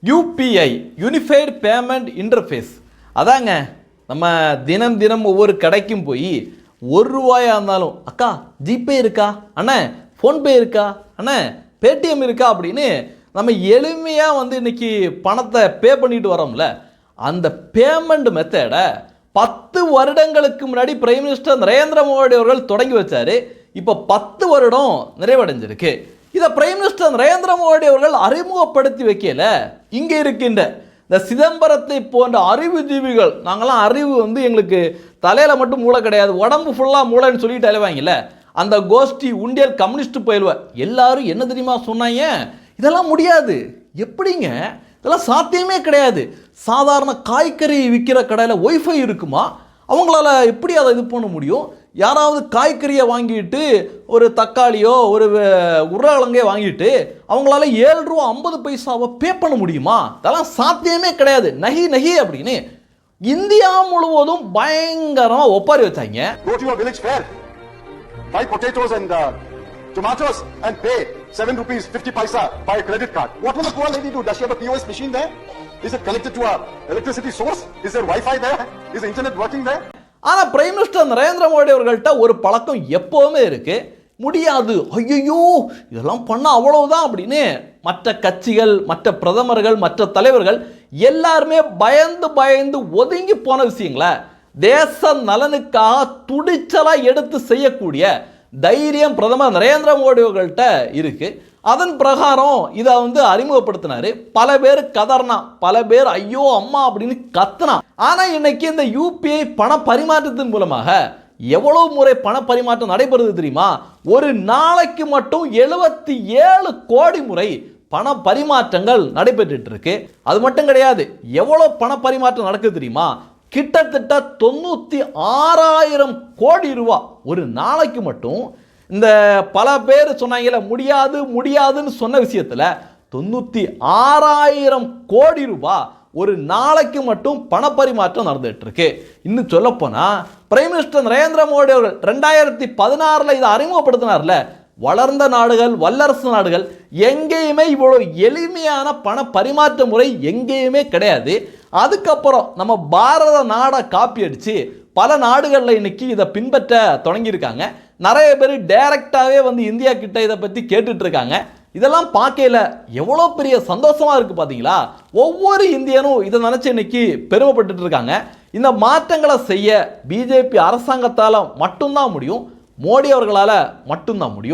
UPI unified payment interface அதாங்க. நம்ம தினம் ஒவ்வொரு கடைக்கும் போய் ₹1 இருந்தாலும் அக்கா ஜிபே இருக்கா அண்ணே, ஃபோன்பே இருக்கா அண்ணே, பேடிஎம் இருக்கா அப்படின்னு நம்ம எளிமையாக இன்னைக்கு பணத்தை பே பண்ணிட்டு வரோம்ல. அந்த பேமெண்ட் மெத்தடை 10 வருடங்களுக்கு முன்னாடி பிரைம் மினிஸ்டர் நரேந்திர மோடி அவர்கள் தொடங்கி வச்சாரு. இப்போ 10 வருடம் நிறைவடைஞ்சிருக்கு. இதை பிரைம் மினிஸ்டர் நரேந்திர மோடி அவர்கள் அறிமுகப்படுத்தி வைக்கல. இங்கே இருக்கின்ற இந்த சிதம்பரத்தை போன்ற அறிவுஜீவிகள், நாங்களாம் அறிவு எங்களுக்கு தலையில் மட்டும் மூளை கிடையாது, உடம்பு ஃபுல்லாக மூளைன்னு சொல்லிட்டு அலைவாங்கல்ல, அந்த கோஷ்டி உண்டியல் கம்யூனிஸ்ட் பயில்வ எல்லாரும் என்ன தெரியுமா சொன்னாங்க? இதெல்லாம் முடியாது. எப்படிங்க? இதெல்லாம் சாத்தியமே கிடையாது. சாதாரண காய்கறி விற்கிற கடையில் ஒய்ஃபை இருக்குமா? அவங்களால எப்படி அதை இது பண்ண முடியும்? யாராவது காய்கறியை வாங்கிட்டு ஒரு தக்காளியோ ஒரு உருளைக்கிழங்கையோ வாங்கிட்டு அவங்களால ₹7.50 பே பண்ண முடியுமா? அதெல்லாம் சாத்தியமே கிடையாது. நகி அப்படின்னு இந்தியா முழுவதும் பயங்கரமாக ஒப்பாரி வச்சாங்க. Buy potatoes and tomatoes and pay ₹7.50 by a credit card. What will the poor lady do? Does she have a POS machine there? Is it connected to a electricity source? Is there Wi-Fi there? Is the internet working there? ஆனால் prime minister Narendra Modi அவர்கள்ட்ட ஒரு பழக்கம் எப்போவுமே இருக்கு. முடியாது, ஐயோ இதெல்லாம் பண்ண அவ்வளவுதான் அப்படின்னு மற்ற கட்சிகள், மற்ற பிரதமர்கள், மற்ற தலைவர்கள் எல்லாருமே பயந்து ஒதுங்கி போன விஷயங்களை தேச நலனுக்காக துடிச்சலாக எடுத்து செய்யக்கூடிய தைரியம் பிரதமர் நரேந்திர மோடி அவர்கள்ட்ட இருக்கு. அதன் பிரகாரம் இதை அறிமுகப்படுத்தினாரு. பல பேர் கதர்னா, பல பேர் ஐயோ அம்மா அப்படின்னு கத்துனா. ஆனால் இன்னைக்கு இந்த யூபிஐ பண பரிமாற்றத்தின் மூலமாக எவ்வளவு முறை பண பரிமாற்றம் நடைபெறுது தெரியுமா? ஒரு நாளைக்கு மட்டும் 77 கோடி முறை பண பரிமாற்றங்கள் நடைபெற்று இருக்கு. அது மட்டும் கிடையாது, எவ்வளோ பண பரிமாற்றம் நடக்குது தெரியுமா? கிட்டத்தட்ட 96,000 கோடி ரூபா ஒரு நாளைக்கு மட்டும். இந்த பல பேர் சொன்னாங்கல்ல முடியாதுன்னு சொன்ன விஷயத்தில் 96,000 கோடி ரூபா ஒரு நாளைக்கு மட்டும் பண பரிமாற்றம் நடந்துட்டு இருக்கு. இன்னும் சொல்ல போனா பிரைம் மினிஸ்டர் நரேந்திர மோடி அவர்கள் 2016 இதை அறிமுகப்படுத்தினார்ல, வளர்ந்த நாடுகள், வல்லரசு நாடுகள் எங்கேயுமே இவ்வளவு எளிமையான பண பரிமாற்ற முறை எங்கேயுமே கிடையாது. அதுக்கப்புறம் நம்ம பாரத நாடை காப்பி அடிச்சு பல நாடுகளில் இன்னைக்கு இதை பின்பற்ற தொடங்கியிருக்காங்க. நிறைய பேர் டைரக்டாகவே இந்தியா கிட்ட இதை பற்றி கேட்டுட்டு இருக்காங்க. இதெல்லாம் பார்க்கல எவ்வளோ பெரிய சந்தோஷமா இருக்கு பார்த்தீங்களா? ஒவ்வொரு இந்தியனும் இதை நினச்சி இன்னைக்கு பெருமைப்பட்டு இருக்காங்க. இந்த மாற்றங்களை செய்ய பிஜேபி அரசாங்கத்தால் மட்டும்தான் முடியும், மோடி அவர்களால் மட்டும்தான் முடியும்.